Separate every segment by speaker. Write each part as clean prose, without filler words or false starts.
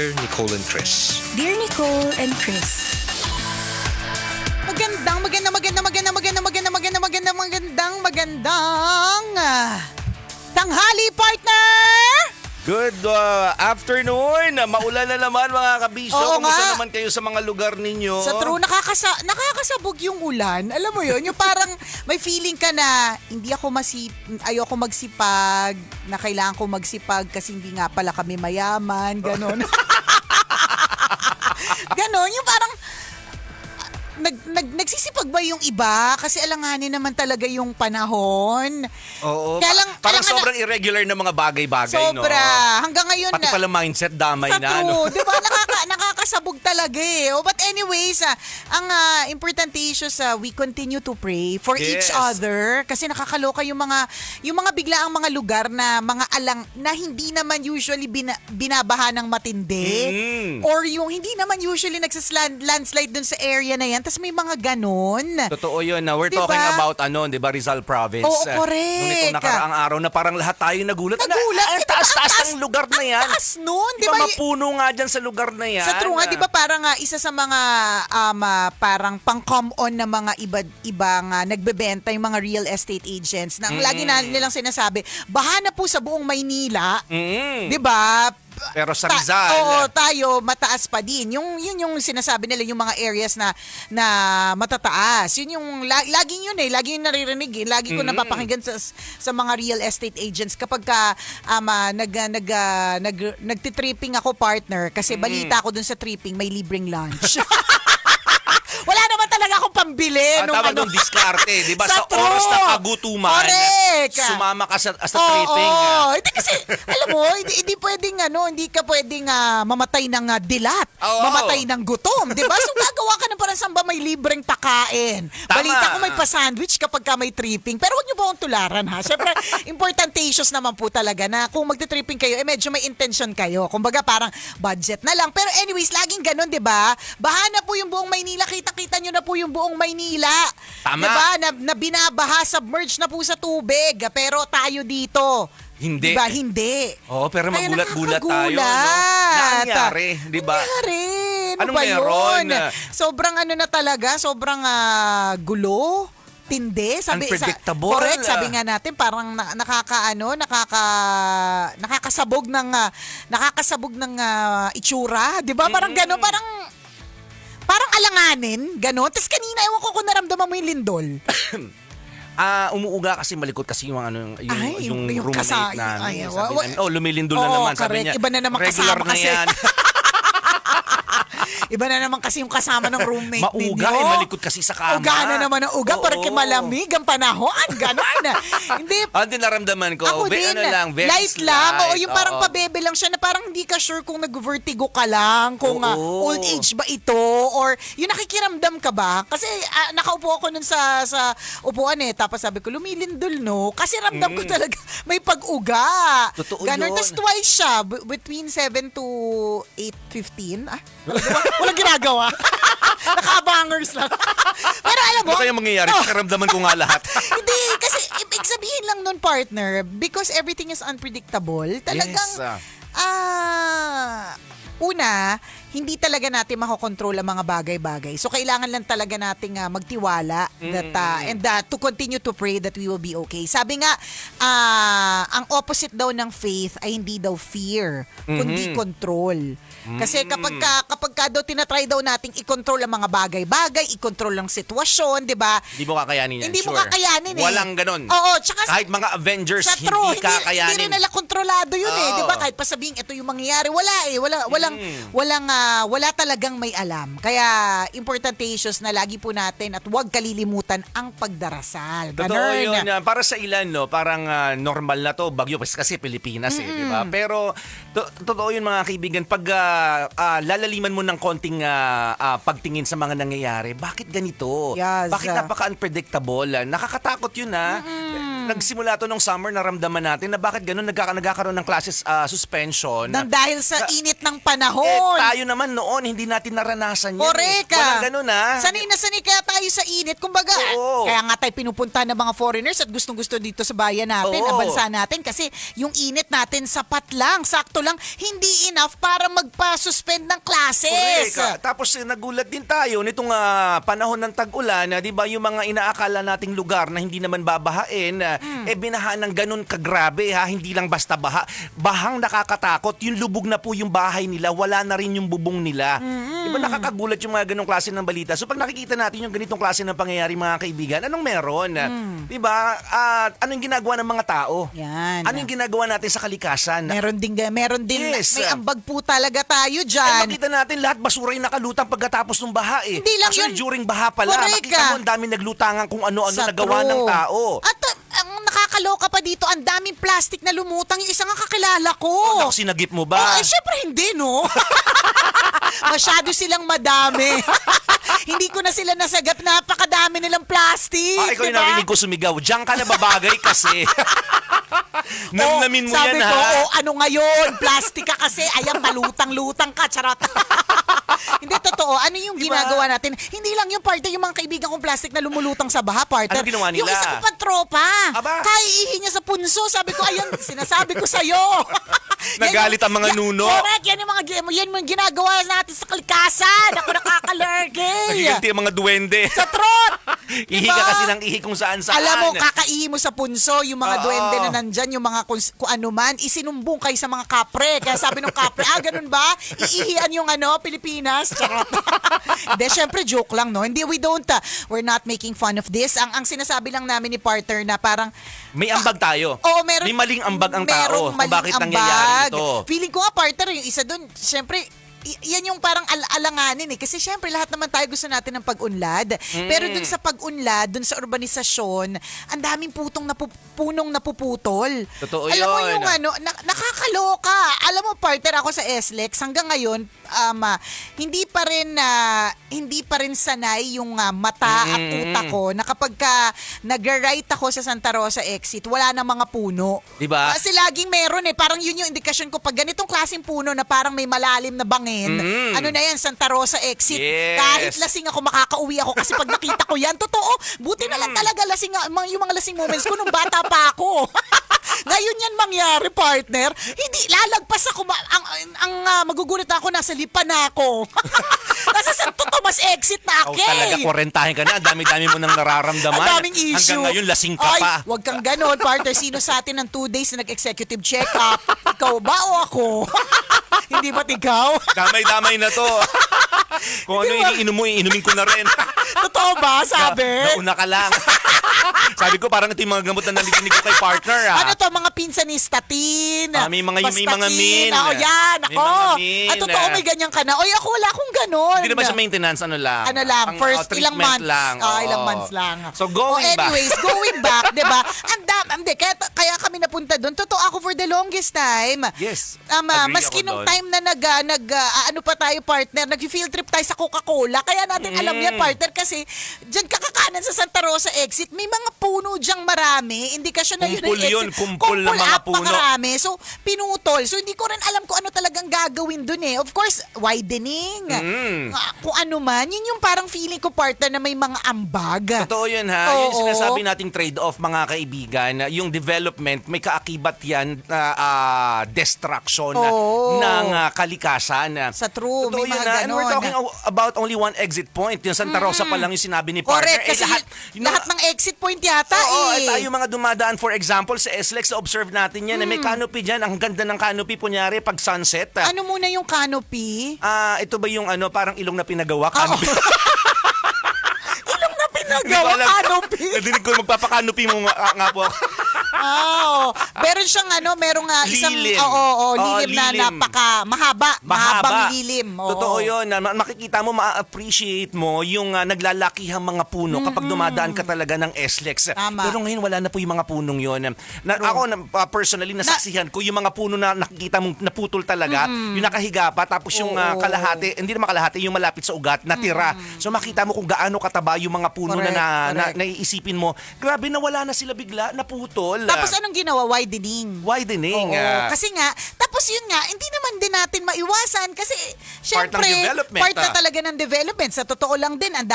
Speaker 1: Nicole and Chris.
Speaker 2: Dear Nicole and Chris.
Speaker 3: Magandang tanghali, partner!
Speaker 1: Good afternoon! Maulan na naman mga kabisyo.
Speaker 3: Oo
Speaker 1: Kumusta
Speaker 3: nga.
Speaker 1: naman kayo sa mga lugar ninyo?
Speaker 3: Sa true, nakakasabog yung ulan. Alam mo yun, yung parang may feeling ka na ayoko magsipag, na kailangan ko magsipag kasi hindi nga pala kami mayaman, ganon. Ganon, yung parang nagsisipag ba yung iba? Kasi alanganin naman talaga yung panahon.
Speaker 1: Oo.
Speaker 3: Kaya lang,
Speaker 1: Parang
Speaker 3: alangan
Speaker 1: sobrang irregular na mga bagay-bagay, no?
Speaker 3: sobra. Hanggang ngayon
Speaker 1: Pati pala mindset damay
Speaker 3: sa
Speaker 1: na.
Speaker 3: true, di ba? Nakakasabog talaga eh. Oh, but anyways, ang important issue we continue to pray for each
Speaker 1: Yes.
Speaker 3: other kasi nakakaloka yung mga biglaang mga lugar na mga alang na hindi naman usually binabaha ng matindi or yung hindi naman usually landslide dun sa area na yan. Tapos may mga ganon.
Speaker 1: Totoo yun. We're
Speaker 3: Diba?
Speaker 1: talking about di ba, Rizal Province.
Speaker 3: Oo, correct.
Speaker 1: Nung itong nakaraang araw na parang lahat tayo nagulat.
Speaker 3: Nagulat.
Speaker 1: Ang taas-taas ng lugar na yan.
Speaker 3: Taas nun,
Speaker 1: Di
Speaker 3: di
Speaker 1: ba
Speaker 3: ba?
Speaker 1: mapuno nga dyan sa lugar na yan?
Speaker 3: Sa true nga, di ba parang isa sa mga parang pang-come on na mga ibang nagbebenta yung mga real estate agents na ang lagi na nilang sinasabi, baha na po sa buong Maynila, di ba?
Speaker 1: Pero sa Rizal.
Speaker 3: Oo, tayo mataas pa din. Yun yung sinasabi nila yung mga areas na matataas. Yun yung laging yun eh, laging yung naririnig eh. Lagi ko napapakinggan sa mga real estate agents kapag ka nagtitripping ako, partner, kasi balita ko dun sa tripping may libreng lunch. Wala naman talaga akong pambili.
Speaker 1: Tawag nung diskarte, di ba? Sa
Speaker 3: true.
Speaker 1: oras na kagutuman,
Speaker 3: Correct.
Speaker 1: sumama ka sa tripping.
Speaker 3: Oo. Hindi kasi, alam mo, hindi pwedeng hindi ka pwedeng mamatay ng dilat,
Speaker 1: Oo.
Speaker 3: mamatay ng gutom, di ba? So gagawa ka na parang saan ba may libreng pakain.
Speaker 1: Tama.
Speaker 3: Balita ko may pa-sandwich kapag ka may tripping. Pero huwag niyo po akong tularan, ha? Siyempre, importantacious naman po talaga na kung magti-tripping kayo, medyo may intention kayo. Kumbaga parang budget na lang. Pero anyways, laging ganun, di ba? Baha na po yung buong Maynila. Kita nyo na po yung buong Maynila.
Speaker 1: Tama.
Speaker 3: Diba? Na binabaha, submerged na po sa tubig. Pero tayo dito,
Speaker 1: Hindi.
Speaker 3: diba? Hindi.
Speaker 1: Oo, pero
Speaker 3: Kaya
Speaker 1: magulat-gulat tayo, no?
Speaker 3: nakakagulat.
Speaker 1: Nangyari, di ba?
Speaker 3: Nangyari. Ano
Speaker 1: Anong
Speaker 3: ba
Speaker 1: meron?
Speaker 3: yun? Sobrang na talaga, sobrang gulo. Tindi,
Speaker 1: Unpredictable.
Speaker 3: Correct, sabi nga natin parang nakakasabog ng itsura, 'di ba? Parang gano'n, parang alanganin, gano'n. Tapos kanina ewan ko kung naramdaman mo yung lindol.
Speaker 1: Umuuga kasi malikot kasi yung yung roommate namin. Lumilindol na naman, sabi
Speaker 3: correct.
Speaker 1: niya.
Speaker 3: Iba na naman
Speaker 1: Regular
Speaker 3: kasama
Speaker 1: na
Speaker 3: kasi.
Speaker 1: yan.
Speaker 3: Iba na naman kasi yung kasama ng roommate ninyo.
Speaker 1: Mauga, malikot kasi sa kama.
Speaker 3: Uga na naman ang uga,
Speaker 1: Oo.
Speaker 3: parang malamig ang panahon, gano'n. Hindi,
Speaker 1: Hindi naramdaman ko.
Speaker 3: ako din,
Speaker 1: Very
Speaker 3: light
Speaker 1: slight.
Speaker 3: lang. Oo, yung parang
Speaker 1: Oo.
Speaker 3: pabebe lang siya na parang hindi ka sure kung nag-vertigo ka lang, kung
Speaker 1: Oo.
Speaker 3: old age ba ito, or yung nakikiramdam ka ba? Kasi nakaupo ako nun sa upuan tapos sabi ko, lumilindol no? Kasi ramdam ko talaga may pag-uga.
Speaker 1: Totoo
Speaker 3: Ganon.
Speaker 1: yun.
Speaker 3: Tapos twice siya, between 7 to 8:15. Walang ginagawa. Naka-abangers lang. Pero alam mo,
Speaker 1: Ano kaya mangyayari? Karamdaman ko nga lahat.
Speaker 3: hindi, kasi ibig sabihin lang nun, partner, because everything is unpredictable, talagang, una, hindi talaga natin makokontrol ang mga bagay-bagay. So, kailangan lang talaga nating magtiwala and to continue to pray that we will be okay. Sabi nga, ang opposite daw ng faith ay hindi daw fear, kundi control. Kasi kapag ka daw tinatry daw nating i-control ang mga bagay-bagay, i-control ang sitwasyon, di ba?
Speaker 1: Hindi mo kakayanin yan,
Speaker 3: Hindi mo
Speaker 1: sure.
Speaker 3: Kakayanin eh.
Speaker 1: Walang ganun.
Speaker 3: Oo, tsaka
Speaker 1: Kahit mga Avengers,
Speaker 3: sa true,
Speaker 1: hindi kakayanin.
Speaker 3: Hindi rin nila kontrolado yun
Speaker 1: Oo.
Speaker 3: di ba? Kahit pa sabihin, ito yung mangyayari, wala eh. Wala talagang may alam. Kaya, importantacious na lagi po natin at huwag kalilimutan ang pagdarasal.
Speaker 1: Totoo
Speaker 3: Ganun.
Speaker 1: yun. Para sa ilan, no, parang normal na to, bagyo kasi Pilipinas di ba? Pero totoo yun mga kaibigan, pag lalaliman mo ng konting pagtingin sa mga nangyayari, bakit ganito?
Speaker 3: Yes.
Speaker 1: Bakit napaka-unpredictable? Nakakatakot yun nagsimula to nung summer, naramdaman natin na bakit ganun nagkakaroon ng classes suspension.
Speaker 3: Nang dahil sa init ng panahon.
Speaker 1: Tayo naman noon, hindi natin naranasan yan.
Speaker 3: Correct.
Speaker 1: Walang ganun
Speaker 3: Sanay na sanay kaya tayo sa init. Kumbaga,
Speaker 1: Oo.
Speaker 3: kaya nga tayo pinupunta ng mga foreigners at gustong-gusto dito sa bayan natin,
Speaker 1: Oo.
Speaker 3: na bansa natin. Kasi yung init natin sapat lang, sakto lang, hindi enough para magpa-suspend ng classes.
Speaker 1: Correct. Tapos nagulat din tayo nitong panahon ng tag-ulan, 'di ba, yung mga inaakala nating lugar na hindi naman babahain, binaha ng ganun kagrabe hindi lang basta baha. Bahang nakakatakot, yung lubog na po yung bahay nila, wala na rin yung bubong nila. 'Di ba nakakagulat yung mga ganung klase ng balita. So pag nakikita natin yung ganitong klase ng pangyayari, mga kaibigan, anong meron? 'Di ba? Anong ginagawa ng mga tao?
Speaker 3: Yan.
Speaker 1: Anong ginagawa natin sa kalikasan?
Speaker 3: Meron din,
Speaker 1: Yes.
Speaker 3: may ambag po talaga tayo
Speaker 1: Ay,
Speaker 3: dyan.
Speaker 1: makita natin lahat basura yung nakalutang pagkatapos ng baha
Speaker 3: Hindi lang
Speaker 1: Actually,
Speaker 3: yun.
Speaker 1: during baha pala,
Speaker 3: Correct
Speaker 1: makita mo ang dami naglutangan kung ano-ano
Speaker 3: Sa
Speaker 1: nagawa ng
Speaker 3: true.
Speaker 1: tao.
Speaker 3: At ang nakakaloka pa dito, ang daming plastic na lumutang. Yung isang kakilala ko.
Speaker 1: Naku, sinagip mo ba?
Speaker 3: Ay, syempre hindi, no? Masyado silang madami. Hindi ko na sila nasagat. Napakadami nilang plastic.
Speaker 1: Ikaw yung
Speaker 3: diba?
Speaker 1: narinig ko sumigaw. Diyan ka na babagay kasi. Namnamin mo
Speaker 3: sabi
Speaker 1: yan,
Speaker 3: ko,
Speaker 1: ha?
Speaker 3: ano ngayon? Plastic ka kasi. Ayan, malutang-lutang ka. Charot. Hindi, totoo. Ano yung
Speaker 1: Diba?
Speaker 3: ginagawa natin? Hindi lang yung partner, yung mga kaibigan kong plastic na lumulutang sa baha, partner.
Speaker 1: Ano ginawa nila?
Speaker 3: Yung isa ko pa tropa.
Speaker 1: Aba?
Speaker 3: Kaya ihi niya sa punso. Sabi ko, ayan, sinasabi ko sa'yo.
Speaker 1: Nagalit ang mga nuno.
Speaker 3: Correct. Yan yung mga ginagawa natin sa kalikasan. Ako nakakalurgay.
Speaker 1: Nagiganti ang mga duwende.
Speaker 3: Sa trot.
Speaker 1: Ihi ka kasi ng ihi kung saan-saan.
Speaker 3: Alam mo, kakaihi mo sa punso, yung mga
Speaker 1: Oo.
Speaker 3: duwende na nandyan, yung mga kung ano man, isinumbong kayo sa mga kapre. Kaya sabi ng kapre, ganun ba? Iihian yung Pilipinas? Charot. Hindi, syempre joke lang, no? Hindi, we're not making fun of this. Ang sinasabi lang namin ni partner na parang,
Speaker 1: May ambag tayo.
Speaker 3: Oo, meron.
Speaker 1: May maling ambag ang tao
Speaker 3: merong
Speaker 1: kung
Speaker 3: maling
Speaker 1: bakit
Speaker 3: ambag.
Speaker 1: nangyayari ito.
Speaker 3: Feeling ko nga, partner, yung isa doon, syempre, yan yung parang alanganin Kasi syempre lahat naman tayo gusto natin ng pag-unlad. Pero dun sa pag-unlad, dun sa urbanisasyon, ang daming punong napuputol.
Speaker 1: Totoo
Speaker 3: Alam mo
Speaker 1: yun.
Speaker 3: yung nakakaloka. Alam mo, partner, ako sa SLEX, hanggang ngayon, hindi pa rin sanay yung mata at utak ko na kapag nag-right ako sa Santa Rosa exit, wala na mga puno.
Speaker 1: Diba?
Speaker 3: Kasi laging meron parang yun yung indikasyon ko. Pag ganitong klaseng puno na parang may malalim na bangin, ano na yan, Santa Rosa exit.
Speaker 1: Yes.
Speaker 3: Kahit lasing ako, makakauwi ako kasi pag nakita ko yan, totoo, buti na lang talaga lasing, yung mga lasing moments ko nung bata pa ako. Ngayon yan mangyari, partner. Hindi, lalagpas ako, magugulat ako, nasa lipa na ako. Nasa Santo Tomas exit na ako.
Speaker 1: Talaga, korentahin ka na. Ang dami-dami mo nang nararamdaman.
Speaker 3: Ang daming issue.
Speaker 1: Hanggang ngayon, lasing ka
Speaker 3: Ay,
Speaker 1: pa.
Speaker 3: wag kang ganon, partner. Sino sa atin ng 2 days na nag-executive check-up? Ikaw ba o ako? Hindi ba't ikaw?
Speaker 1: Damay-damay na to. Kung ano iniinom mo, iinumin ko na rin.
Speaker 3: Totoo ba, sabi?
Speaker 1: Nauna ka lang. Sabi ko, parang ito yung mga gamot na nalikinig ko kay partner.
Speaker 3: Ano to, mga pinsanistatin?
Speaker 1: May mga
Speaker 3: Pastatin.
Speaker 1: min.
Speaker 3: Yan,
Speaker 1: May
Speaker 3: ako.
Speaker 1: mga min.
Speaker 3: At totoo, may ganyan ka na. Oy, ako wala akong ganon.
Speaker 1: Hindi naman sa maintenance, ano lang.
Speaker 3: First, ilang
Speaker 1: treatment
Speaker 3: months.
Speaker 1: lang.
Speaker 3: Ilang
Speaker 1: Oo.
Speaker 3: months lang.
Speaker 1: So, going back.
Speaker 3: Anyways, going back, di ba? Kaya kami napunta doon. Totoo ako for the longest time.
Speaker 1: Yes. Agree
Speaker 3: Maski
Speaker 1: ako
Speaker 3: nung
Speaker 1: doon.
Speaker 3: time na ano pa tayo, partner, nag-field trip tayo sa Coca-Cola. Kaya natin alam yan, partner, kasi dyan kakakanan sa Santa Rosa exit, may mga puno dyang marami. Indikasyon na yun.
Speaker 1: Kumpul yun, kumpul ng mga puno.
Speaker 3: Napakarami. So, pinutol. So, hindi ko rin alam kung ano talagang gagawin dun Of course, widening. Kung ano man. Yun yung parang feeling ko, partner, na may mga ambag.
Speaker 1: Totoo yun, ha? Yung
Speaker 3: Oo.
Speaker 1: sinasabi nating trade-off, mga kaibigan, yung development, may kaakibat yan na destruction ng kalikasan.
Speaker 3: Sa true,
Speaker 1: Totoo
Speaker 3: may
Speaker 1: yun,
Speaker 3: mga
Speaker 1: ha? And we're
Speaker 3: ganon.
Speaker 1: talking about only one exit point. Yung Santa Rosa pa lang yung sinabi ni partner.
Speaker 3: Correct. Kasi lahat ng exit point yata
Speaker 1: tayo mga dumadaan, for example, sa SLEX, observe natin yan. May canopy dyan. Ang ganda ng canopy, kunyari, pag sunset.
Speaker 3: Ano muna yung canopy?
Speaker 1: Ito ba yung parang ilong na pinagawa? Canopy.
Speaker 3: Ilong na
Speaker 1: Hindi ko
Speaker 3: pinagawa,
Speaker 1: alam.
Speaker 3: canopy.
Speaker 1: Nadinig ko, magpapakanopi mo nga po ako.
Speaker 3: Oo. Meron siyang merong isang
Speaker 1: Lilim.
Speaker 3: lilim na
Speaker 1: lilim.
Speaker 3: mahabang lilim. Oo.
Speaker 1: Totoo yun. Makikita mo, ma-appreciate mo yung naglalakihang mga puno kapag dumadaan ka talaga ng SLEX.
Speaker 3: Tama.
Speaker 1: Pero ngayon wala na po yung mga punong yun. Ako personally nasaksihan ko yung mga puno na nakikita mong naputol talaga, yung nakahiga pa, tapos yung kalahati, hindi naman kalahati, yung malapit sa ugat, natira. So makita mo kung gaano kataba yung mga puno
Speaker 3: Correct.
Speaker 1: naiisipin mo, grabe na wala na sila bigla, naputol.
Speaker 3: Tapos anong ginawa? Widening.
Speaker 1: Widening.
Speaker 3: Oo. Kasi nga, tapos yun nga, hindi naman din natin maiwasan kasi syempre,
Speaker 1: ng development,
Speaker 3: part na talaga ng development. Sa totoo lang din, ang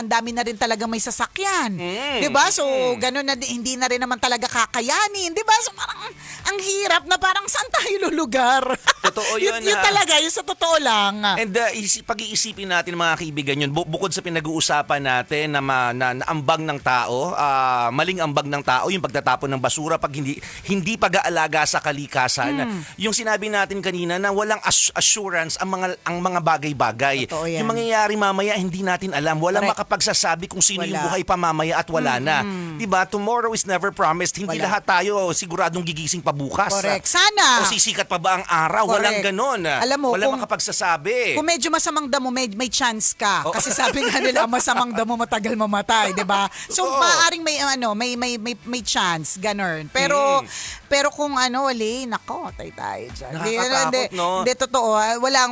Speaker 3: dami na rin talaga may sasakyan. 'Di ba? So, ganun na hindi na rin naman talaga kakayanin, 'di ba? So, parang ang hirap na parang saan tayo lulugar?
Speaker 1: Totoo yun.
Speaker 3: Yun talaga, yun sa totoo lang.
Speaker 1: And pag-iisipin natin mga kaibigan yun, bukod sa pinag-uusapan natin na ambag ng tao, maling ambag ng tao, yung pagtatapon ng basura pag hindi pag-aalaga sa kalikasan. Yung sinabi natin kanina na walang assurance ang mga bagay-bagay.
Speaker 3: Totoo yan.
Speaker 1: Yung mangyayari mamaya hindi natin alam. Walang
Speaker 3: Correct.
Speaker 1: makapagsasabi kung sino yung
Speaker 3: Wala.
Speaker 1: buhay pa mamaya at wala na. 'Di ba? Tomorrow is never promised. Hindi
Speaker 3: Wala.
Speaker 1: lahat tayo siguradong gigising pa bukas.
Speaker 3: Correct. Sana.
Speaker 1: O sisikat pa ba ang araw?
Speaker 3: Correct.
Speaker 1: Walang ganon.
Speaker 3: Alam mo,
Speaker 1: walang
Speaker 3: kung-
Speaker 1: makapagsasabi.
Speaker 3: Kung medyo masamang damo, may chance ka.
Speaker 1: Oh.
Speaker 3: Kasi sabi nga nila, masamang damo matagal mamatay, 'di ba? So
Speaker 1: Totoo.
Speaker 3: maaaring may chance, ganun. Pero kung wali, nako, tayo diyan.
Speaker 1: Nakakatakot, no?
Speaker 3: Hindi totoo.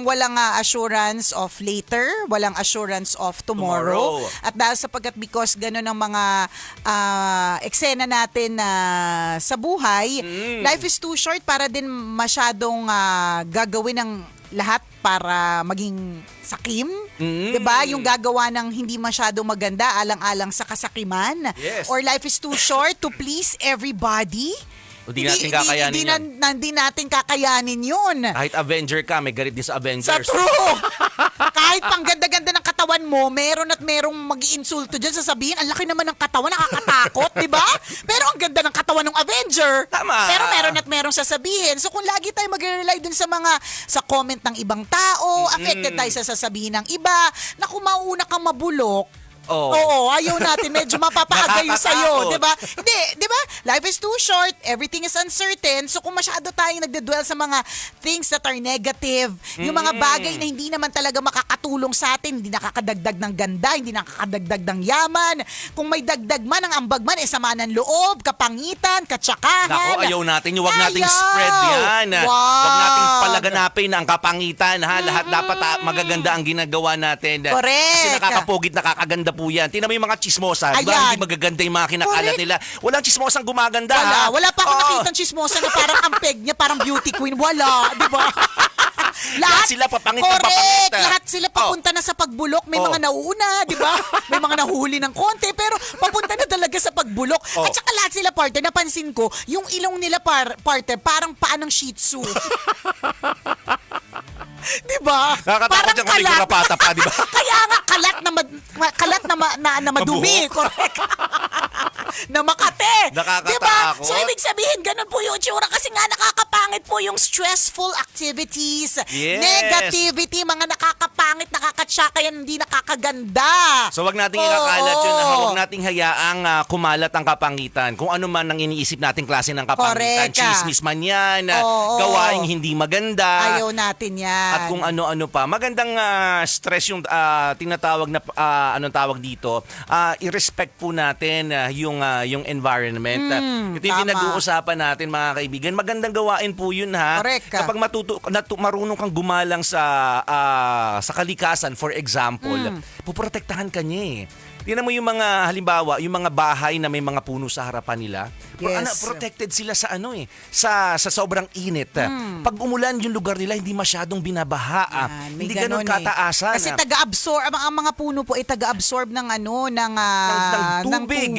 Speaker 3: Walang assurance of later, walang assurance of tomorrow. At dahil because ganun ang mga eksena natin sa buhay, life is too short para din masyadong gagawin ng lahat para maging sakim. 'Di ba? Yung gagawa ng hindi masyadong maganda alang-alang sa kasakiman.
Speaker 1: Yes.
Speaker 3: Or life is too short to please everybody.
Speaker 1: O, di natin kakayanin yan.
Speaker 3: Hindi natin kakayanin yun.
Speaker 1: Kahit Avenger ka, may galit din sa
Speaker 3: Sa
Speaker 1: Avengers.
Speaker 3: true! Kahit pang ganda-ganda ng katawan mo, meron at merong mag-iinsulto dyan, sasabihin, ang laki naman ng katawan, nakakatakot, di ba? Pero ang ganda ng katawan ng Avenger.
Speaker 1: Tama.
Speaker 3: Pero meron at merong sasabihin. So kung lagi tayo mag-rely dun sa comment ng ibang tao, affected tayo sa sasabihin ng iba, na kung mauuna kang mabulok,
Speaker 1: Oh.
Speaker 3: Oo, ayaw natin. Medyo mapapaagayo sa'yo.
Speaker 1: Nakakatakot.
Speaker 3: Diba? Hindi, diba? Life is too short. Everything is uncertain. So kung masyado tayong nagdedwell sa mga things that are negative, yung mga bagay na hindi naman talaga makakatulong sa atin, hindi nakakadagdag ng ganda, hindi nakakadagdag ng yaman. Kung may dagdag man, ang ambag man, sama ng loob, kapangitan, katsakahan.
Speaker 1: Nako, ayaw natin. Huwag nating
Speaker 3: Ayaw!
Speaker 1: spread yan.
Speaker 3: Wag!
Speaker 1: Huwag nating palaganapin ang kapangitan. Lahat dapat magaganda ang ginagawa natin.
Speaker 3: Correct.
Speaker 1: Kasi nakakapugit, nakakaganda po yan. Tingnan mo yung mga chismosa. Diba?
Speaker 3: Ayan.
Speaker 1: Hindi magaganda yung mga kinakalat
Speaker 3: Correct.
Speaker 1: nila. Walang chismosang gumaganda. ha?
Speaker 3: Wala pa ako
Speaker 1: Oo.
Speaker 3: nakitang chismosa na parang ang peg niya, parang beauty queen. Wala, di ba?
Speaker 1: Lahat sila papangit ng
Speaker 3: correct.
Speaker 1: papangit.
Speaker 3: Lahat sila papunta na sa pagbulok. May mga nauuna, di ba? May mga nahuhuli ng konti, pero papunta na talaga sa pagbulok. At saka lahat sila, partner, napansin ko, yung ilong nila, partner, parang paa ng Shih Tzu. Di ba?
Speaker 1: Nakakatakot yung kaming rapata pa, di ba?
Speaker 3: Kaya nga, na madumi.
Speaker 1: Mabuhok.
Speaker 3: Correct. Na makate.
Speaker 1: Nakakatakot.
Speaker 3: Diba? So, ibig sabihin, ganun po yung itsura kasi nga nakakapangit po yung stressful activities.
Speaker 1: Yes.
Speaker 3: Negativity, mga nakakapangit, nakakatsaka yan, hindi nakakaganda.
Speaker 1: So wag nating ikakalat yun. Wag nating hayaang kumalat ang kapangitan. Kung ano man ang iniisip nating klase ng kapangitan.
Speaker 3: Correct.
Speaker 1: Chismis man yan.
Speaker 3: Oo.
Speaker 1: Gawaing hindi maganda.
Speaker 3: Ayaw natin yan.
Speaker 1: At kung ano-ano pa. Magandang stress yung tinatawag na anong tawag dito. I-respect po natin yung environment. Ito yung
Speaker 3: tama.
Speaker 1: pinag-uusapan natin mga kaibigan. Magandang gawain po yun ha.
Speaker 3: Correct.
Speaker 1: Kapag marunong kang gumalang sa kalikasan, for example, puprotektahan ka niya eh. Tingnan mo yung mga, halimbawa, yung mga bahay na may mga puno sa harapan nila.
Speaker 3: Yes.
Speaker 1: Protected sila sa sa sobrang init. Pag umulan yung lugar nila, hindi masyadong binabaha.
Speaker 3: Yan, may
Speaker 1: Hindi ganun
Speaker 3: ganun
Speaker 1: kataasan.
Speaker 3: Kasi taga-absorb, ang mga puno po ay taga-absorb ng
Speaker 1: ng tubig.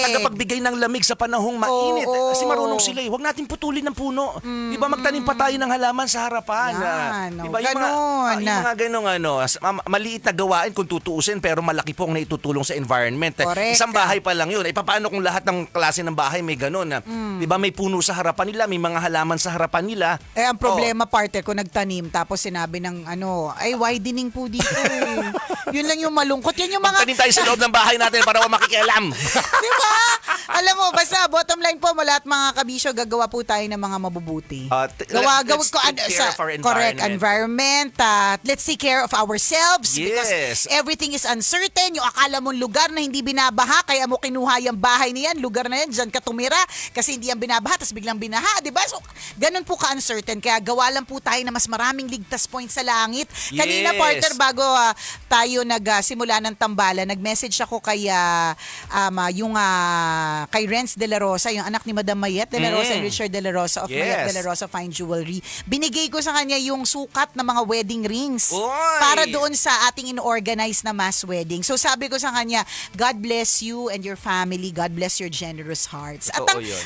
Speaker 1: Tagapagbigay ng lamig sa panahong mainit.
Speaker 3: Oo.
Speaker 1: Kasi marunong sila eh. Huwag natin putulin ng puno. Di ba magtanim pa tayo ng halaman sa harapan?
Speaker 3: Yan,
Speaker 1: Di ba yung mga ganong maliit na gawain kung tutuusin pero malaki pong naitutulong sa environment.
Speaker 3: Correct.
Speaker 1: Isang bahay pa lang yun. Paano kung lahat ng klase ng bahay may ganon? Di ba may puno sa harapan nila, may mga halaman sa harapan nila.
Speaker 3: Ang problema, partner, kung nagtanim tapos sinabi ng ay widening po dito. Yun lang yung malungkot. Yan yung mga...
Speaker 1: Magtanim tayo sa loob ng bahay natin para makikialam.
Speaker 3: Di ba? Alam mo, basta bottom line po, lahat mga kabisyo, gagawa po tayo ng mga mabubuti.
Speaker 1: Let's take care of our
Speaker 3: correct
Speaker 1: environment.
Speaker 3: environment. Let's take care of ourselves because
Speaker 1: Yes.
Speaker 3: everything is uncertain. Yung akala mong lugar na hindi binabaha, kaya mo kinuha yung bahay niyan, lugar na yan, dyan ka tumira kasi hindi yan binabaha, tapos biglang binaha, di ba? So, ganun po ka-uncertain. Kaya gawa lang po tayo na mas maraming ligtas points sa langit. Kanina,
Speaker 1: Yes.
Speaker 3: partner, bago tayo nagsimula ng tambalan, nag-message ako kay kay Renz De La Rosa, yung anak ni Madam Mayet De La Rosa and Richard De La Rosa of Mayet
Speaker 1: Yes.
Speaker 3: De La Rosa Fine Jewelry. Binigay ko sa kanya yung sukat ng mga wedding rings
Speaker 1: Oy!
Speaker 3: para doon sa ating in-organize na mass wedding. So sabi ko sa kanya, God bless you and your family. God bless your generous hearts.
Speaker 1: Totoo yun.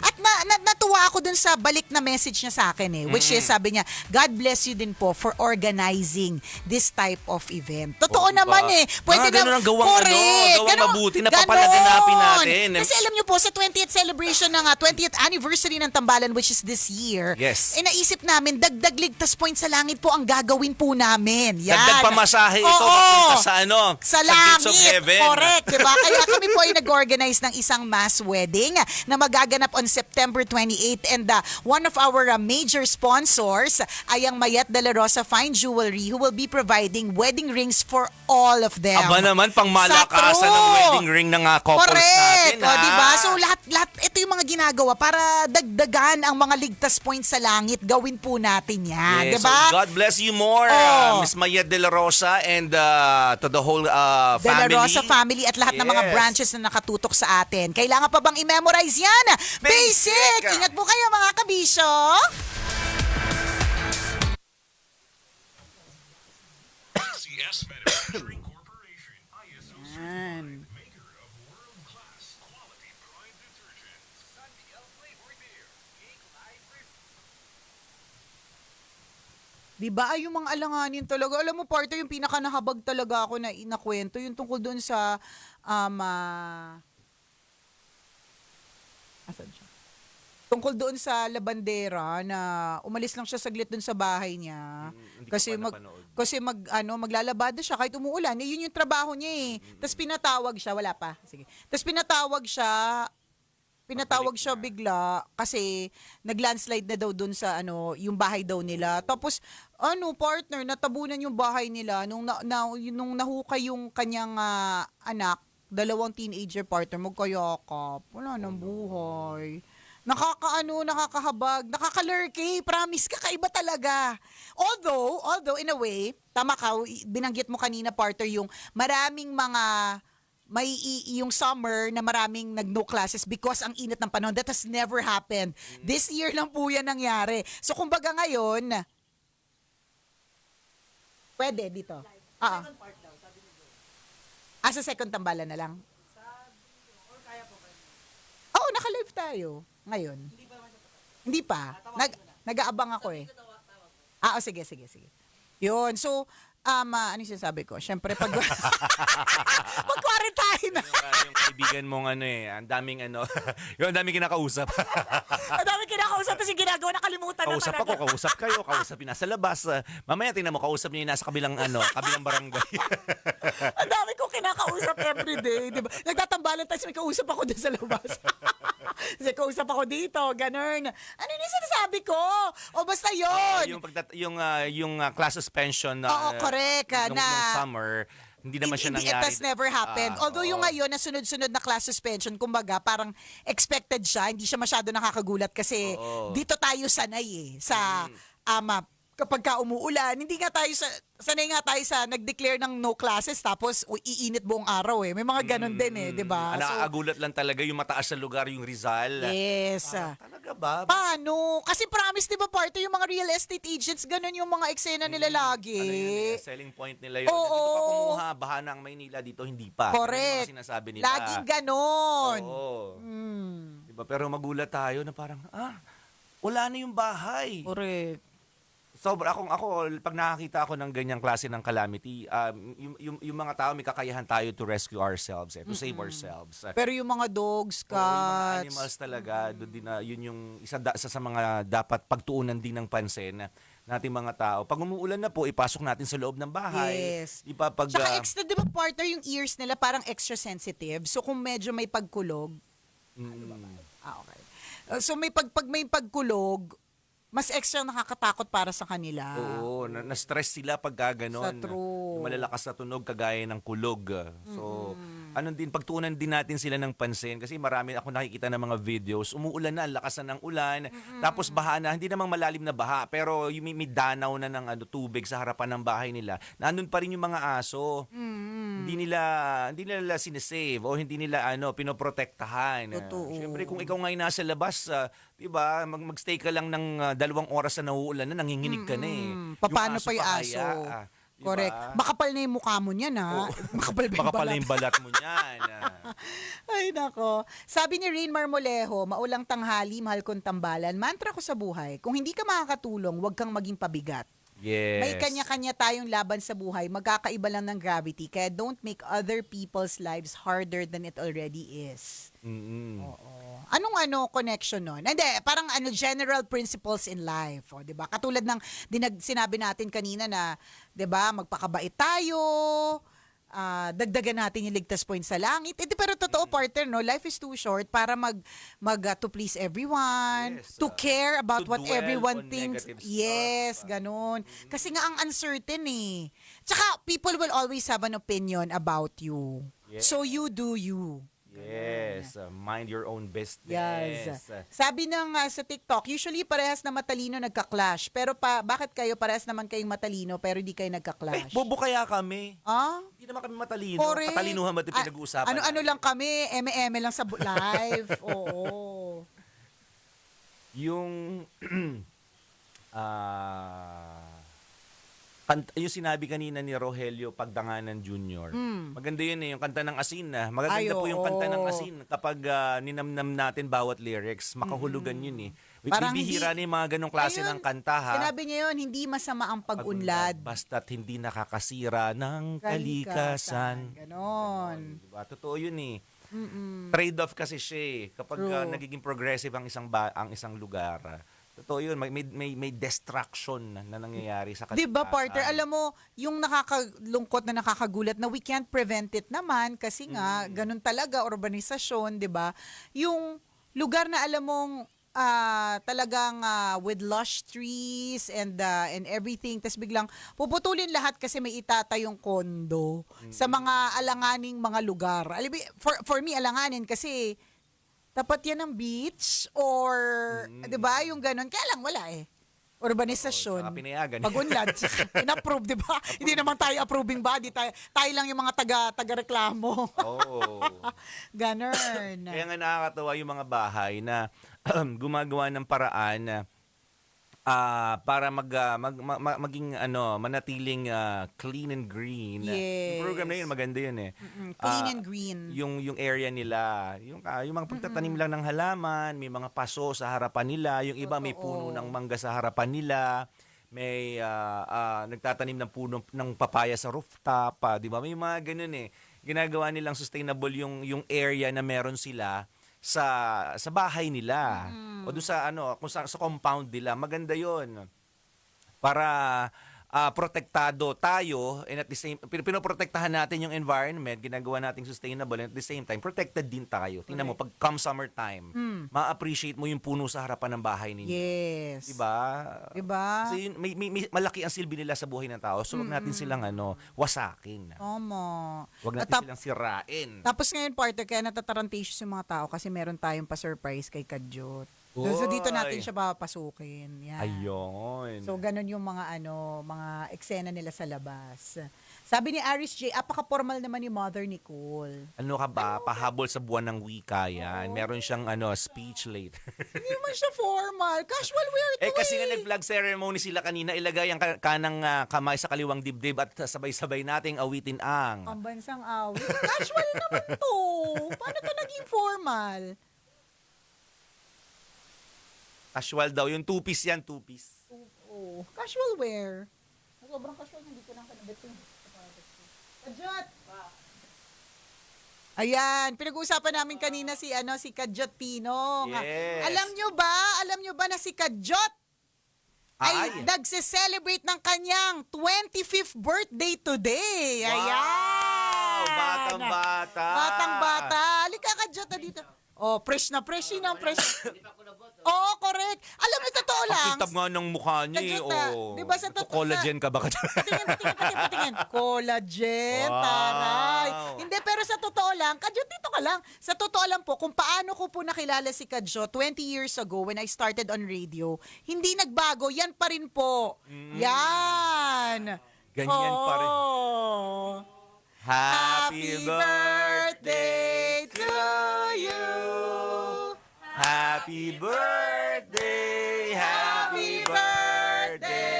Speaker 3: Natuwa ako dun sa balik na message niya sa akin which is sabi niya, God bless you din po for organizing this type of event. Totoo
Speaker 1: diba?
Speaker 3: naman Pwede
Speaker 1: ganun ang gawang
Speaker 3: Correct.
Speaker 1: gawang
Speaker 3: Ganon.
Speaker 1: mabuti na papalaganapin natin.
Speaker 3: Kasi alam niyo po, sa 20th celebration ng 20th anniversary ng Tambalan, which is this year,
Speaker 1: Yes.
Speaker 3: naisip namin, dagdag ligtas points sa langit po ang gagawin po namin. Yan.
Speaker 1: Dagdag pamasahe ito
Speaker 3: Oo.
Speaker 1: papunta sa
Speaker 3: Sa
Speaker 1: gates of
Speaker 3: langit.
Speaker 1: heaven.
Speaker 3: Correct, diba? Kaya kami po ay nag-organize ng isang mass wedding na magaganap on September 28 and one of our major sponsors ay ang Mayet De La Rosa Fine Jewelry who will be providing wedding rings for all of them.
Speaker 1: Aba naman, pang malakasan
Speaker 3: Sa
Speaker 1: ng
Speaker 3: true.
Speaker 1: wedding ring ng couples
Speaker 3: Correct.
Speaker 1: natin.
Speaker 3: Diba? So lahat ito yung mga ginagawa para dagdagan ang mga ligtas points sa langit. Gawin po natin yan.
Speaker 1: Yes,
Speaker 3: Diba?
Speaker 1: so God bless you more,
Speaker 3: Oh.
Speaker 1: Miss Mayet De La Rosa and to the whole
Speaker 3: De La
Speaker 1: family.
Speaker 3: Rosa family at lahat ng mga
Speaker 1: Yes.
Speaker 3: branches na nakatutok sa atin. Kailangan pa bang i-memorize yan? Basic! Ingat po kayo mga kabisyo!
Speaker 4: CS Manufacturing Corporation, ISO
Speaker 3: Yan.
Speaker 4: maker of world-class quality Pride detergent. Sunny Flavor Beer.
Speaker 3: Diba? Ay, yung mga alanganin talaga. Alam mo, partner, yung pinaka nahabag talaga ako na inakwento, yung tungkol doon sa, asan siya? Tungkol doon sa labandera na umalis lang siya saglit doon sa bahay niya.
Speaker 1: Hindi ko pa napanood.
Speaker 3: Maglalabada siya kahit umuulan. Yun yung trabaho niya Tapos pinatawag siya, wala pa. Sige. Tapos pinatawag siya bigla kasi naglandslide na daw doon sa yung bahay daw nila. Tapos partner, natabunan yung bahay nila nung nahukay yung kanyang anak, dalawang teenager partner, magkayakap. Wala nang buhay. Nakakahabag, nakakalurky, promise, kakaiba talaga. Although in a way, tama ka, binanggit mo kanina partner yung maraming mga yung summer na maraming nag-no classes because ang init ng panahon. That has never happened. This year lang po yan nangyari. So kumbaga ngayon, pwede dito. Sa second tambalan na lang. Oo, naka-live tayo ngayon. Hindi pa. Nag-aabang ako sige. Yun. So, ano yung sinasabi ko? Siyempre, mag-quarantine na.
Speaker 1: yung kaibigan mong ang daming yung daming kinakausap.
Speaker 3: Ang dami kinakausap, tapos yung ginagawa, nakalimutan na
Speaker 1: Kausap ako, kausap kayo, kausap yung nasa labas. Mamaya tingnan mo, kausap niyo yung nasa kabilang barangay.
Speaker 3: Ang dami kong kinakausap everyday, di ba? Nagtatambalan tayo, may kausap ako doon sa labas. Kasi kausap ako dito, ganun. Ano yung sinasabi ko? O basta yun.
Speaker 1: yung class suspension
Speaker 3: Oo, correct.
Speaker 1: nung summer, hindi naman siya nangyari.
Speaker 3: It has never happened. Although yung ngayon na sunod-sunod na class suspension, kumbaga parang expected siya, hindi siya masyado nakakagulat kasi dito tayo sanay sa kapag ka umuulan, hindi nga tayo sanay nga tayo sa nag-declare ng no classes tapos iinit buong araw May mga ganun din 'di ba?
Speaker 1: Nakakagulat lang talaga yung mataas na lugar, yung Rizal.
Speaker 3: Yes.
Speaker 1: Talaga ba?
Speaker 3: Paano? Kasi promise 'di ba party yung mga real estate agents ganun yung mga eksena nila lagi.
Speaker 1: Selling point nila yun.
Speaker 3: Oo.
Speaker 1: Dito pa kumuha, baha na ang Maynila, dito hindi pa.
Speaker 3: Correct.
Speaker 1: Yung mga sinasabi nila.
Speaker 3: Laging ganon.
Speaker 1: Oo. Diba? Pero magulat tayo na parang, wala na yung bahay.
Speaker 3: Correct.
Speaker 1: Sobra ako pag nakakita ako ng ganyang klase ng calamity, yung mga tao may kakayahan tayo to rescue ourselves, to save ourselves.
Speaker 3: Pero yung mga dogs,
Speaker 1: Oo, yung mga
Speaker 3: cats,
Speaker 1: animals talaga, doon din yun yung isa sa mga dapat pagtuunan din ng pansin nating mga tao. Pag umuulan na po, ipasok natin sa loob ng bahay.
Speaker 3: Yes.
Speaker 1: Pag
Speaker 3: Tsaka extra, di ba partner, yung ears nila parang extra sensitive. So kung medyo may pagkulog, Okay. So pag may pagkulog, mas extra nakakatakot para sa kanila.
Speaker 1: Oo, na-stress sila pag gaganon.
Speaker 3: Sa true.
Speaker 1: Yung malalakas na tunog kagaya ng kulog. So, pagtuunan din natin sila ng pansin kasi marami ako nakikita ng mga videos, umuulan na, ang lakas na ng ulan, tapos baha na, hindi namang malalim na baha, pero yung may danaw na ng tubig sa harapan ng bahay nila. Nandun pa rin yung mga aso. Hindi nila sinesave o hindi nila pinoprotektahan.
Speaker 3: Totoo.
Speaker 1: Siyempre kung ikaw ngayon nasa labas, 'di ba, magstay ka lang ng 2 oras na nauulan na, nanginginig ka na eh.
Speaker 3: Paano pa yung
Speaker 1: pa
Speaker 3: aso?
Speaker 1: kaya, di ba?
Speaker 3: Correct. Makapal na yung mukha mo niyan, ha? Makapal ba yung
Speaker 1: Baka pala
Speaker 3: balat?
Speaker 1: yung balat mo niyan.
Speaker 3: Ay, nako. Sabi ni Rain Marmolejo, maulang tanghali, mahal kong tambalan, mantra ko sa buhay, kung hindi ka makakatulong, huwag kang maging pabigat.
Speaker 1: Yes.
Speaker 3: May kanya-kanya tayong laban sa buhay, magkakaiba lang ng gravity, kaya don't make other people's lives harder than it already is. Oo. Anong connection nun? Hindi, parang general principles in life, 'di ba? Katulad ng sinabi natin kanina na, 'di ba, magpakabait tayo, dagdagan natin yung ligtas point sa langit. Pero totoo, partner, no, life is too short para to please everyone,
Speaker 1: Yes,
Speaker 3: to care about
Speaker 1: to
Speaker 3: what
Speaker 1: dwell
Speaker 3: everyone
Speaker 1: on
Speaker 3: thinks.
Speaker 1: negative stuff.
Speaker 3: Yes, ganun. Kasi nga ang uncertain eh. Tsaka people will always have an opinion about you.
Speaker 1: Yes.
Speaker 3: So you do you.
Speaker 1: Yes, mind your own business.
Speaker 3: Yes. Sabi ng sa TikTok, usually parehas na matalino nagka-clash. Pero bakit kayo parehas naman kayong matalino pero hindi kayo
Speaker 1: Ay,
Speaker 3: nagka-clash?
Speaker 1: bobo kaya kami.
Speaker 3: Ah?
Speaker 1: Hindi naman kami matalino.
Speaker 3: Correct.
Speaker 1: Katalinuhan ba ito pinag-uusapan?
Speaker 3: Ano lang kami, eme-eme lang sa live. Oo.
Speaker 1: Yung yung sinabi kanina ni Rogelio Pagdanganan Jr. Maganda yun eh, yung kanta ng asin na. Magaganda
Speaker 3: Ay,
Speaker 1: po yung kanta ng
Speaker 3: oo.
Speaker 1: asin kapag ninamnam natin bawat lyrics. Makahulugan yun eh. Which
Speaker 3: Parang
Speaker 1: bibihira na yung mga ganong klase
Speaker 3: Ayun,
Speaker 1: ng kanta ha.
Speaker 3: Sinabi niya yun, hindi masama ang pag-unlad.
Speaker 1: Basta't hindi nakakasira ng kalikasan.
Speaker 3: Ganon.
Speaker 1: Diba? Totoo yun eh. Trade-off kasi siya eh. Kapag
Speaker 3: True.
Speaker 1: nagiging progressive ang isang lugar. Totoo yun, may destruction na nangyayari sa kalikasan.
Speaker 3: 'Di ba, partner? Alam mo, yung nakakalungkot na nakakagulat na we can't prevent it naman kasi nga ganun talaga urbanisasyon, 'di ba? Yung lugar na alam mong talagang with lush trees and everything, tas biglang puputulin lahat kasi may itatayong kondo sa mga alanganing mga lugar. Alam mo, for me alanganin kasi tapat yan ng beach or, 'di ba, yung ganun. Kaya lang wala eh. Urbanisasyon.
Speaker 1: Saka pinayagan.
Speaker 3: Pag-unlad. In-approve, 'di ba? Hindi naman tayo approving body. Tayo lang yung mga taga-reklamo.
Speaker 1: Oo.
Speaker 3: Ganun.
Speaker 1: Kaya nga nakakatawa yung mga bahay na gumagawa ng paraan na para maging manatiling clean and green.
Speaker 3: Yes.
Speaker 1: Yung program na yun, maganda yun eh.
Speaker 3: Clean and green.
Speaker 1: Yung area nila, yung mga pagtatanim lang ng halaman, may mga paso sa harapan nila, yung iba may puno ng mangga sa harapan nila, may nagtatanim ng puno ng papaya sa rooftop, di ba? May mga ganun eh. Ginagawa nilang sustainable yung area na meron sila sa bahay nila o doon sa kung sa compound nila. Maganda 'yon para protektado tayo and at the same pinoprotektahan natin yung environment, ginagawa nating sustainable and at the same time protected din tayo. Tingnan mo pag come summertime, ma-appreciate mo yung puno sa harapan ng bahay ninyo.
Speaker 3: Yes.
Speaker 1: Diba?
Speaker 3: Diba?
Speaker 1: Kasi may malaki ang silbi nila sa buhay ng tao. So wag natin silang wasakin.
Speaker 3: Tama.
Speaker 1: Wag natin silang sirain.
Speaker 3: Tapos ngayon, partner, kaya natatarantatious yung mga tao kasi meron tayong pa-surprise kay Kadyot. So dito natin siya papasukin. Yan.
Speaker 1: Ayun.
Speaker 3: So ganun yung mga mga eksena nila sa labas. Sabi ni Aris J, apaka-formal naman ni Mother Nicole.
Speaker 1: Ano ka ba? Pahabol sa buwan ng wika yan. Meron siyang speech later.
Speaker 3: Hindi man siya formal. Casual wear to
Speaker 1: Kasi nga nag-flag ceremony sila kanina, ilagay ang kanang kamay sa kaliwang dibdib at sabay-sabay nating awitin ang
Speaker 3: Pambansang awit. Casual naman to. Paano to naging formal?
Speaker 1: casual daw. Yung two-piece yan, two-piece.
Speaker 3: Oo. Casual wear. Sobrang casual, hindi ko lang kanabit yung Kadyot! Ayan, pinag-uusapan namin kanina si Kadyot Pinong.
Speaker 1: Yes.
Speaker 3: Alam nyo ba na si Kadyot ay nagse-celebrate ng kanyang 25th birthday today.
Speaker 1: Wow!
Speaker 3: Ayan!
Speaker 1: Batang-bata!
Speaker 3: Batang-bata. Halika, Kadyot, na dito. Oh, fresh na fresh. Yun ang fresh. Oo, correct. Alam mo, totoo lang.
Speaker 1: Kitab nga ng mukha niya eh.
Speaker 3: Kadyot,
Speaker 1: Oh.
Speaker 3: di ba sa totoo-
Speaker 1: Collagen ka ba?
Speaker 3: Patingin. Collagen,
Speaker 1: Wow.
Speaker 3: taray. Hindi, pero sa totoo lang, Kadyot, dito ka lang. Sa totoo lang po, kung paano ko po nakilala si Kadyot 20 years ago when I started on radio, hindi nagbago. Yan pa rin po. Yan.
Speaker 1: Ganyan pa rin.
Speaker 3: Oh.
Speaker 1: Happy birthday
Speaker 3: to you.
Speaker 1: Happy birthday, happy birthday.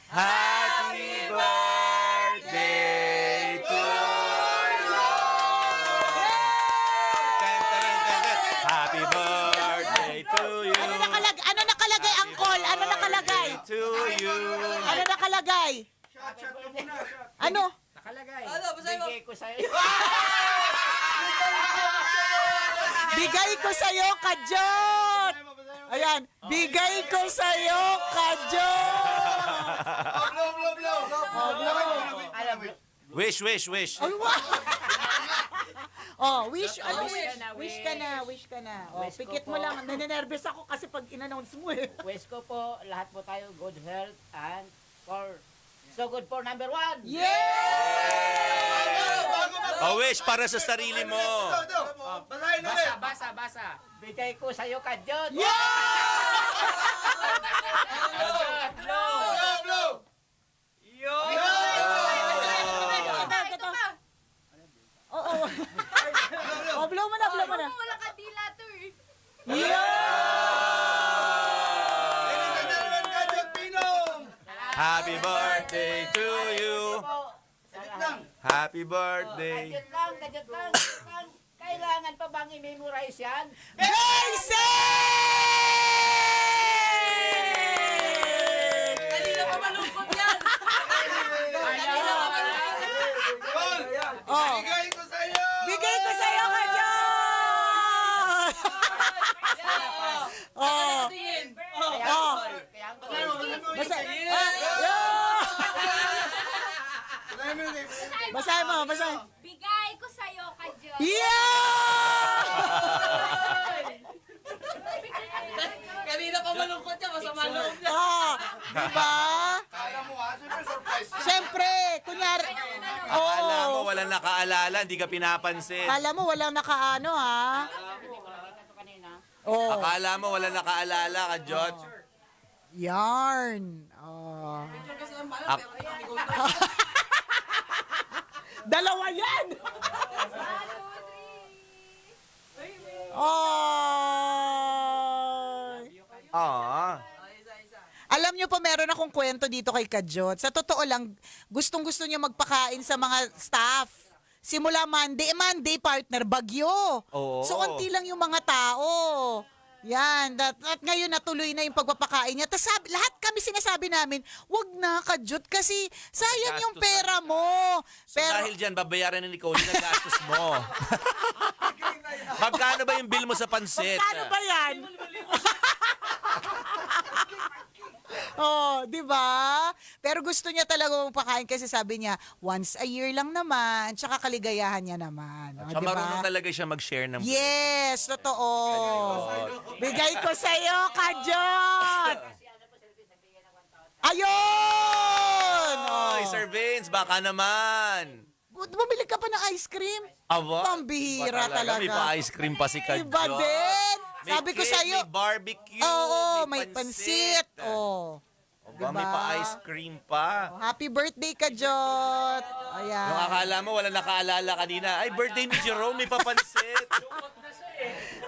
Speaker 1: Happy birthday to you. Happy birthday to you.
Speaker 3: Ano nakalagay, Angkol? Ano nakalagay?
Speaker 1: To you.
Speaker 3: Ano nakalagay? Ano?
Speaker 5: Bigay ko sa'yo.
Speaker 3: Bigay ko sa'yo, Kadyot! Ayan, bigay ko sa'yo, Kadyot!
Speaker 1: Wish.
Speaker 3: Ano ba? Oh, wish ka na. Oh,
Speaker 5: Wish ko
Speaker 3: pikit mo
Speaker 5: po.
Speaker 3: lang. Naninervous ako kasi pag in-announce mo eh.
Speaker 5: Wish ko po, lahat po tayo good health and so good for number 1.
Speaker 1: A wish para sa sarili mo.
Speaker 5: Basa. Bigay ko sa'yo, Kadyot.
Speaker 3: Ito. Oo. Oh, blow mo na.
Speaker 2: Wala ka dila to eh.
Speaker 1: Happy birthday to you. Happy birthday.
Speaker 5: Kadyot lang. Kailangan pa bang i-memorize yan?
Speaker 2: Kanina pa malungkot yan.
Speaker 3: Oh. Bigay ko sa'yo, Kadyot! Oh.
Speaker 2: Tingin.
Speaker 3: Oh.
Speaker 5: Kaya ang
Speaker 3: Basta. Basahin mo.
Speaker 2: Bigay ko sa'yo, Kadyot. Kanina pa malungkot yan. Masama loob niya.
Speaker 3: Oh, diba? Siyempre, kunyari.
Speaker 1: Akala mo
Speaker 3: Oo.
Speaker 1: walang nakaalala, hindi ka pinapansin.
Speaker 3: Kala mo walang nakaano, ha?
Speaker 5: kanina.
Speaker 3: Oh.
Speaker 1: Akala mo walang nakaalala ka, Jot.
Speaker 3: Yarn. Oh. Dalawa yan! Oh.
Speaker 1: Ah.
Speaker 3: Alam niyo po, meron akong kwento dito kay Kadyot. Sa totoo lang, gustong-gusto niya magpakain sa mga staff. Simula Monday, partner, bagyo.
Speaker 1: Oo.
Speaker 3: So, konti lang yung mga tao. Yan. At ngayon, natuloy na yung pagpapakain niya. Tapos lahat kami sinasabi namin, wag na, Kadyot, kasi sayang yung
Speaker 1: Gastos
Speaker 3: pera mo.
Speaker 1: So dahil dyan, babayaran ni Nicole yung gastos mo. Magkano ba yung bill mo sa pansit?
Speaker 3: Magkano ba yan? Oh, 'di ba? Pero gusto niya talaga magpakain kasi sabi niya, once a year lang naman, tsaka kaligayahan niya naman. Oh,
Speaker 1: Siya
Speaker 3: 'di ba?
Speaker 1: marunong talaga siya mag-share ng...
Speaker 3: Yes, totoo. Bigay ko sa iyo, Kadyot. Ayun!
Speaker 1: Ay, Sir Vince, baka naman.
Speaker 3: Bumili ka pa ng ice cream?
Speaker 1: Aba,
Speaker 3: Pambihira
Speaker 1: iba
Speaker 3: talaga.
Speaker 1: May pa-ice cream pa si Kadjot.
Speaker 3: Iba din.
Speaker 1: May
Speaker 3: Sabi ko
Speaker 1: cake,
Speaker 3: sa iyo,
Speaker 1: may barbecue,
Speaker 3: oo, may pansit. Oh.
Speaker 1: Aba,
Speaker 3: Diba?
Speaker 1: may pa-ice cream pa.
Speaker 3: Happy birthday, Kadyot. Ayan.
Speaker 1: Yung akala mo, wala nakaalala kanina. Ay, birthday ni Jerome, may papansit.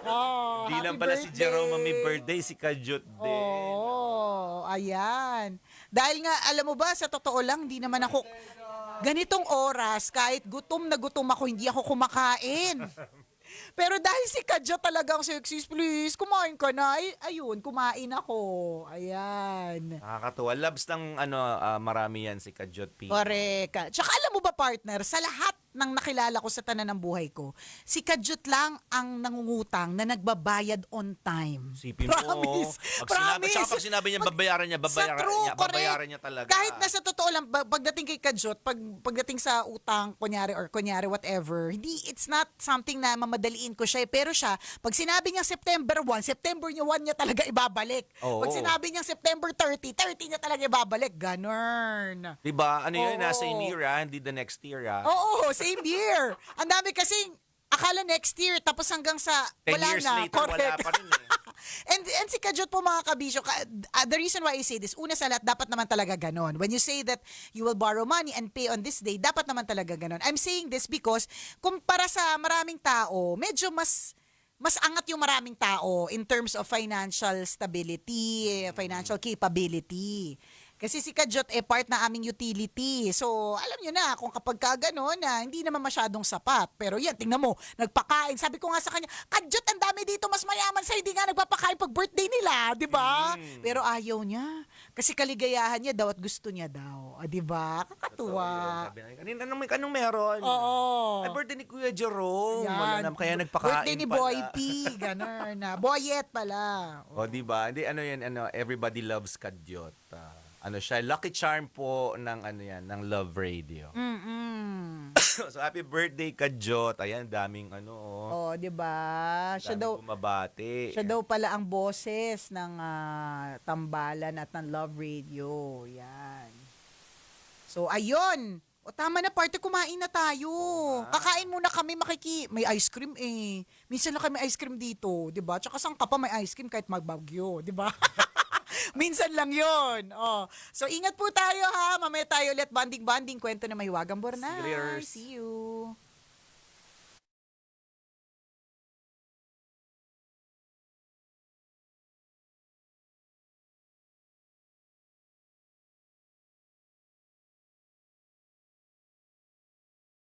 Speaker 3: Oh,
Speaker 1: Di lang pala si Jerome ang may birthday, si Kadjot din.
Speaker 3: Oh, ayan. Dahil nga, alam mo ba, sa totoo lang, di naman ako, ganitong oras, kahit gutom na gutom ako, hindi ako kumakain. Pero dahil si Kadjot talagang sexy, please, kumain ka na. Ay, ayun, kumain ako. Ayan.
Speaker 1: Nakakatuwa. Loves ng marami yan si Kadjot P.
Speaker 3: Correct. Tsaka alam mo ba, partner, sa lahat ng nakilala ko sa tanan ng buhay ko, si Kadyot lang ang nangungutang na nagbabayad on time.
Speaker 1: Sipin mo.
Speaker 3: Promise.
Speaker 1: Tsaka pag sinabi niya, babayaran niya,
Speaker 3: Sa true,
Speaker 1: babayaran
Speaker 3: correct.
Speaker 1: niya talaga.
Speaker 3: Kahit na sa totoo lang, pagdating kay Kadyot, pagdating sa utang, kunyari whatever, hindi, it's not something na mamadaliin ko siya. Pero siya, pag sinabi niya September 1 niya talaga ibabalik.
Speaker 1: Oo.
Speaker 3: Pag sinabi niya September 30 niya talaga ibabalik. Ganun.
Speaker 1: Diba? Ano yun?
Speaker 3: Oo.
Speaker 1: Same year, hindi the next year,
Speaker 3: Oo, same year. Ang dami kasi, akala next year, tapos hanggang sa
Speaker 1: 10
Speaker 3: wala
Speaker 1: years
Speaker 3: na.
Speaker 1: later, wala
Speaker 3: Correct.
Speaker 1: pa rin eh.
Speaker 3: And si Kadyot po mga kabisyo, the reason why I say this, una sa lahat, dapat naman talaga ganon. When you say that you will borrow money and pay on this day, dapat naman talaga ganon. I'm saying this because, kumpara sa maraming tao, medyo mas angat yung maraming tao in terms of financial stability, financial capability. Kasi si Kadyot part na aming utility. So, alam nyo na, kung kapag ka gano'n na, hindi naman masyadong sapat. Pero yan, tingnan mo, nagpakain. Sabi ko nga sa kanya, Kadyot, ang dami dito, mas mayaman sa hindi nga nagpapakain pag birthday nila, di ba? Pero ayaw niya. Kasi kaligayahan niya daw at gusto niya daw. Di ba? Kakatuwa.
Speaker 1: Sabi na, anong meron?
Speaker 3: Oo.
Speaker 1: Ay, birthday ni Kuya Jerome.
Speaker 3: Yan.
Speaker 1: Wala naman, kaya nagpakain
Speaker 3: Birthday ni
Speaker 1: pala.
Speaker 3: Boy P. Gano'n na. Boyet pala.
Speaker 1: O, diba? Hindi, everybody loves Kadyot. Siya, lucky charm po ng ng Love Radio. So, happy birthday, Kadyot. Ayan, daming
Speaker 3: Oh, 'di ba? Siya daw
Speaker 1: bumabati.
Speaker 3: siya daw pala ang boses ng Tambalan at ng Love Radio. Yan. So, ayun. O tama na, parte, kumain na tayo. Kakain muna kami, may ice cream eh. Minsan lang kami ice cream dito, 'di ba? Tsaka saan ka pa may ice cream kahit magbagyo, 'di ba? Minsan lang 'yon. Oh. So ingat po tayo ha. Mamaya tayo ulit banding kwento na may Hiwagang Bornay.
Speaker 1: See you later.
Speaker 3: See you.